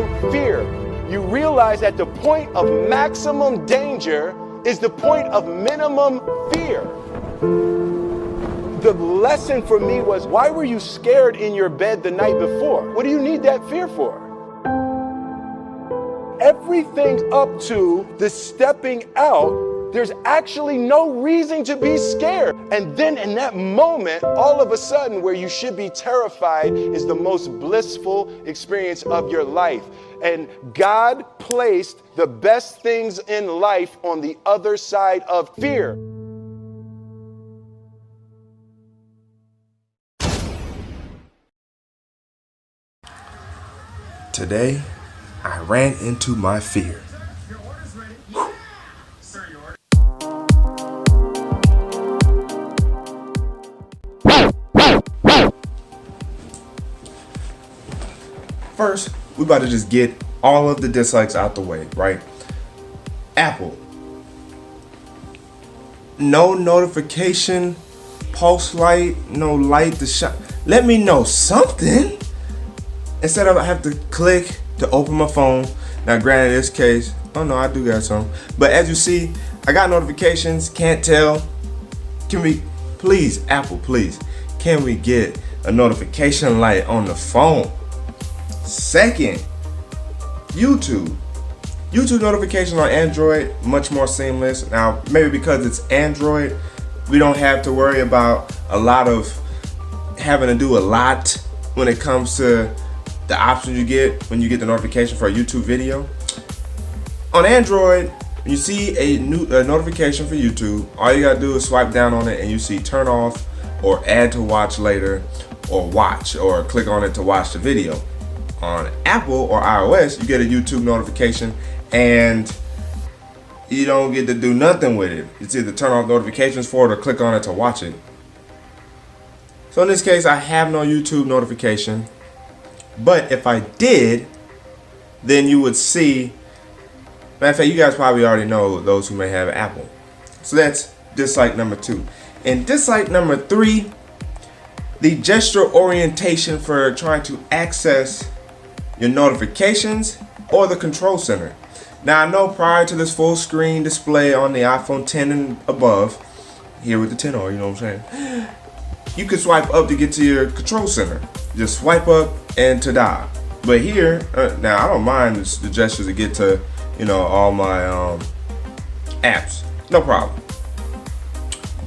maximum fear. You realize that the point of maximum danger is the point of minimum fear. The lesson for me was, why were you scared in your bed the night before? What do you need that fear for? Everything up to the stepping out, there's actually no reason to be scared. And then in that moment, all of a sudden, where you should be terrified is the most blissful experience of your life. And God placed the best things in life on the other side of fear. Today, I ran into my fear. First, we about to just get all of the dislikes out the way, right? Apple. No notification, pulse light, no light to shine. Let me know something. Instead of I have to click to open my phone. Now granted, in this case, oh no, I do got some. But as you see, I got notifications, can't tell. Can we, please, Apple, please, can we get a notification light on the phone? Second, YouTube. YouTube notifications on Android, much more seamless. Now, maybe because it's Android, we don't have to worry about a lot of having to do a lot when it comes to the options you get when you get the notification for a YouTube video. On Android, when you see a notification for YouTube, all you gotta do is swipe down on it and you see turn off or add to watch later or watch, or click on it to watch the video. On Apple or iOS, you get a YouTube notification and you don't get to do nothing with it. It's either turn off notifications for it or click on it to watch it. So in this case, I have no YouTube notification. But if I did, then you would see, matter of fact, you guys probably already know, those who may have Apple. So that's dislike number 2. And dislike number 3, the gesture orientation for trying to access your notifications or the control center. Now I know prior to this full screen display on the iPhone 10 and above, here with the 10R, you know what I'm saying? You can swipe up to get to your control center. Just swipe up and to dial. But here, now I don't mind the gestures to get to, you know, all my apps. No problem.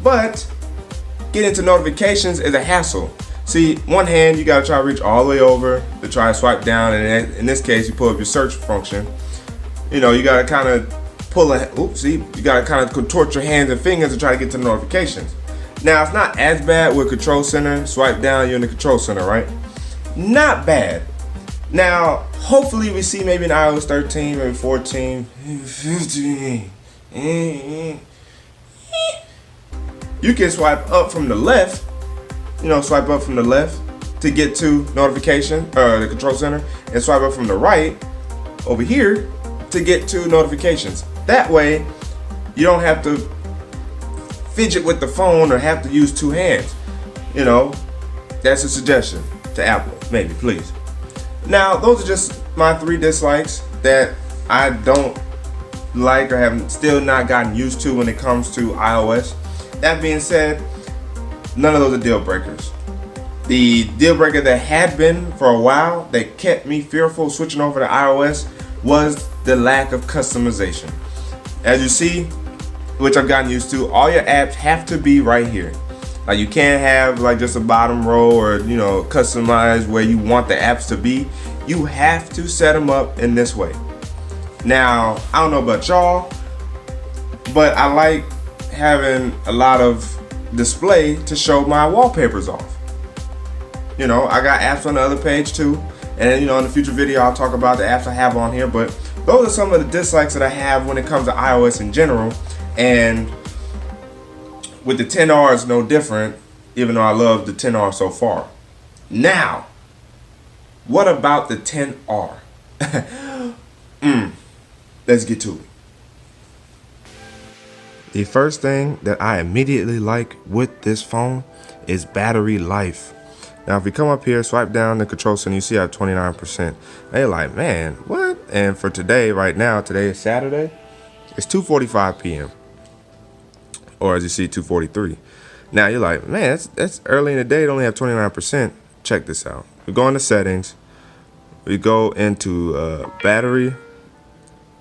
But getting to notifications is a hassle. See, one hand you gotta try to reach all the way over to try to swipe down, and in this case you pull up your search function. You know, you gotta kind of pull you gotta kind of contort your hands and fingers to try to get to the notifications. Now it's not as bad with control center. Swipe down, you're in the control center, right? Not bad. Now, hopefully we see maybe in iOS 13, maybe 14, 15. You can swipe up from the left. You know, swipe up from the left to get to notification, the control center, and swipe up from the right over here to get to notifications. That way, you don't have to fidget with the phone or have to use 2 hands. You know, that's a suggestion to Apple, maybe, please. Now, those are just my 3 dislikes that I don't like or have still not gotten used to when it comes to iOS. That being said, none of those are deal breakers. The deal breaker that had been for a while that kept me fearful switching over to iOS was the lack of customization. As you see, which I've gotten used to, all your apps have to be right here. Like, you can't have like just a bottom row or, you know, customize where you want the apps to be. You have to set them up in this way. Now, I don't know about y'all, but I like having a lot of display to show my wallpapers off. You know, I got apps on the other page too, and you know, in the future video I'll talk about the apps I have on here, but those are some of the dislikes that I have when it comes to iOS in general. And with the 10R it's no different, even though I love the 10R so far. Now, what about the 10R? Let's get to it. The first thing that I immediately like with this phone is battery life. Now, if we come up here, swipe down the control center, you see I have 29%. They're like, man, what? And for today, right now, today is Saturday, it's 2:45 p.m. Or as you see, 2:43. Now, you're like, man, that's early in the day, it only have 29%. Check this out. We go into settings. We go into battery.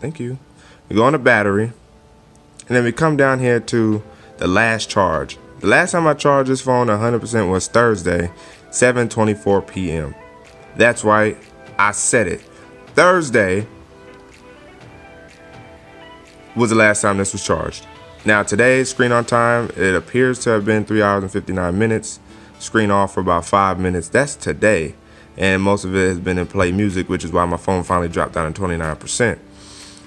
Thank you. We go into battery. And then we come down here to the last charge. The last time I charged this phone 100% was Thursday, 7:24 p.m. That's right, I said it. Thursday was the last time this was charged. Now today's screen on time, it appears to have been 3 hours and 59 minutes. Screen off for about 5 minutes. That's today. And most of it has been in play music, which is why my phone finally dropped down to 29%.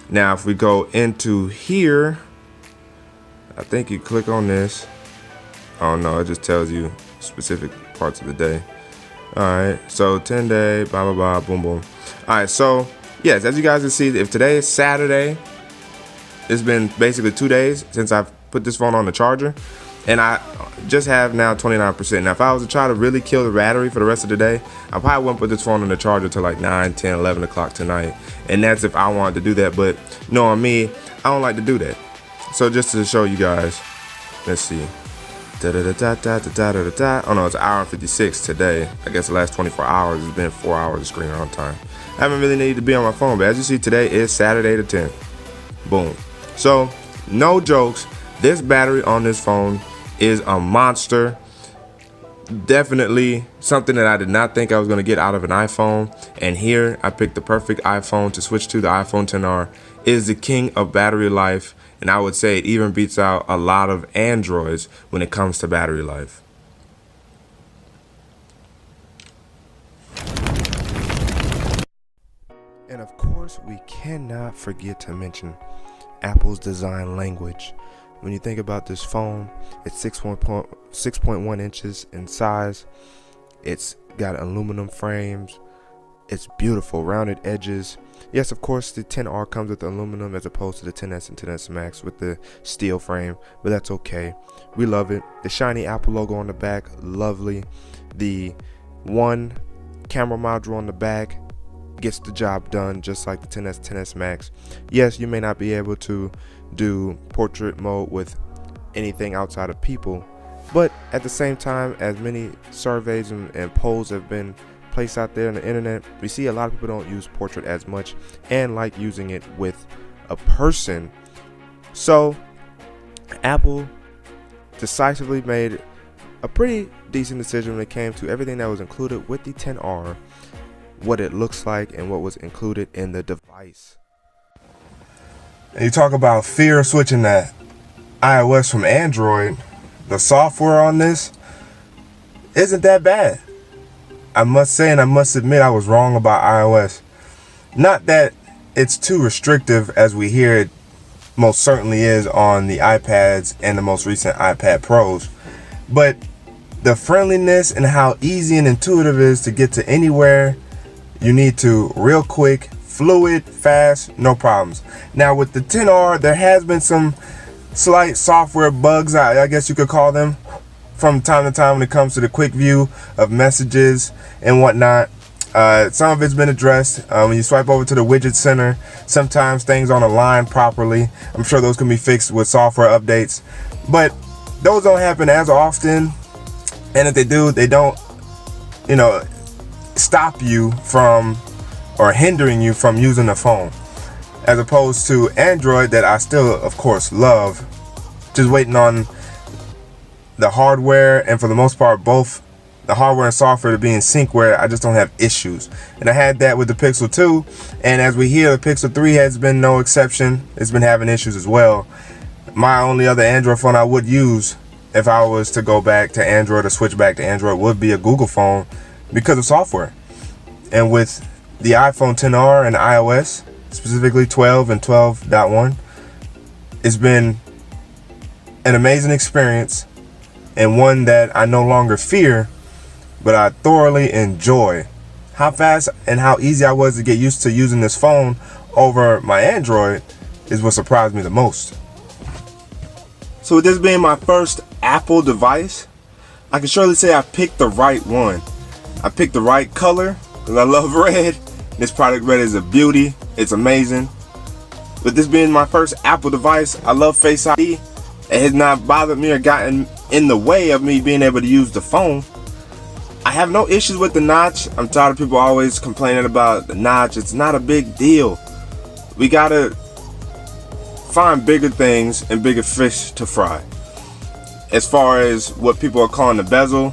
Now if we go into here, I think you click on this. Oh no, it just tells you specific parts of the day. Alright, so 10 day, blah blah blah, boom boom. Alright, so yes, as you guys can see, if today is Saturday, it's been basically 2 days since I've put this phone on the charger, and I just have now 29%. Now if I was to try to really kill the battery for the rest of the day, I probably wouldn't put this phone on the charger till like 9, 10, 11 o'clock tonight, and that's if I wanted to do that. But knowing me, I don't like to do that. So just to show you guys, let's see. Oh no, it's an hour and 56 today. I guess the last 24 hours has been 4 hours of screen on time. I haven't really needed to be on my phone, but as you see, today is Saturday the 10th. Boom. So no jokes, this battery on this phone is a monster. Definitely something that I did not think I was going to get out of an iPhone, and here I picked the perfect iPhone to switch to. The iPhone XR is the king of battery life, and I would say it even beats out a lot of Androids when it comes to battery life. And of course, we cannot forget to mention Apple's design language. When you think about this phone, it's 6.1 inches in size. It's got aluminum frames. It's beautiful, rounded edges. Yes, of course, the XR comes with aluminum as opposed to the XS and XS Max with the steel frame, but that's okay. We love it. The shiny Apple logo on the back, lovely. The one camera module on the back gets the job done just like the XS, XS Max. Yes, you may not be able to do portrait mode with anything outside of people, but at the same time, as many surveys and polls have been placed out there on the internet, we see a lot of people don't use portrait as much and like using it with a person. So Apple decisively made a pretty decent decision when it came to everything that was included with the XR, what it looks like, and what was included in the device. And you talk about fear of switching that iOS from Android. The software on this isn't that bad. I must say, and I must admit, I was wrong about iOS. Not that it's too restrictive, as we hear it most certainly is on the iPads and the most recent iPad Pros, but the friendliness and how easy and intuitive it is to get to anywhere you need to real quick, fluid, fast, no problems. Now with the XR, there has been some slight software bugs, I guess you could call them, from time to time when it comes to the quick view of messages and whatnot. Some of it's been addressed. When you swipe over to the widget center, sometimes things aren't aligned properly. I'm sure those can be fixed with software updates, but those don't happen as often, and if they do, they don't, stop you from or hindering you from using the phone, as opposed to Android that I still of course love. Just waiting on the hardware, and for the most part both the hardware and software to be in sync where I just don't have issues. And I had that with the Pixel 2, and as we hear, the Pixel 3 has been no exception. It's been having issues as well. My only other Android phone I would use if I was to go back to Android or switch back to Android would be a Google phone because of software. And with the iPhone XR and iOS, specifically 12 and 12.1, it's been an amazing experience, and one that I no longer fear, but I thoroughly enjoy. How fast and how easy I was to get used to using this phone over my Android is what surprised me the most. So with this being my first Apple device, I can surely say I picked the right one. I picked the right color because I love red. This product red is a beauty. It's amazing. With this being my first Apple device, I love Face ID. It has not bothered me or gotten in the way of me being able to use the phone. I have no issues with the notch. I'm tired of people always complaining about the notch. It's not a big deal. We gotta find bigger things and bigger fish to fry. As far as what people are calling the bezel,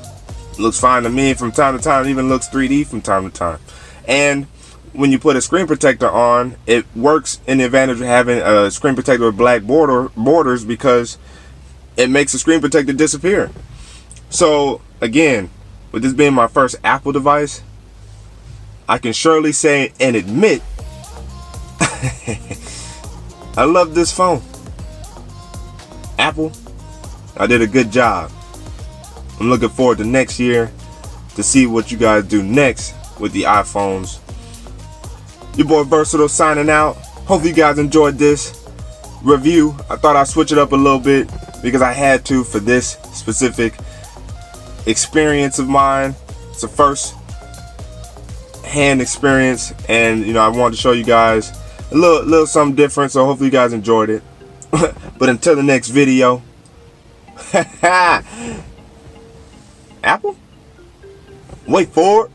it looks fine to me from time to time. It even looks 3D from time to time. And when you put a screen protector on, it works in the advantage of having a screen protector with black borders because it makes the screen protector disappear. So again, with this being my first Apple device, I can surely say and admit I love this phone. Apple, I did a good job. I'm looking forward to next year to see what you guys do next with the iPhones. Your boy Versatile signing out. Hopefully you guys enjoyed this review. I thought I'd switch it up a little bit because I had to for this specific experience of mine. It's a first hand experience, and I wanted to show you guys a little something different, so hopefully you guys enjoyed it. But until the next video, Apple, wait for it.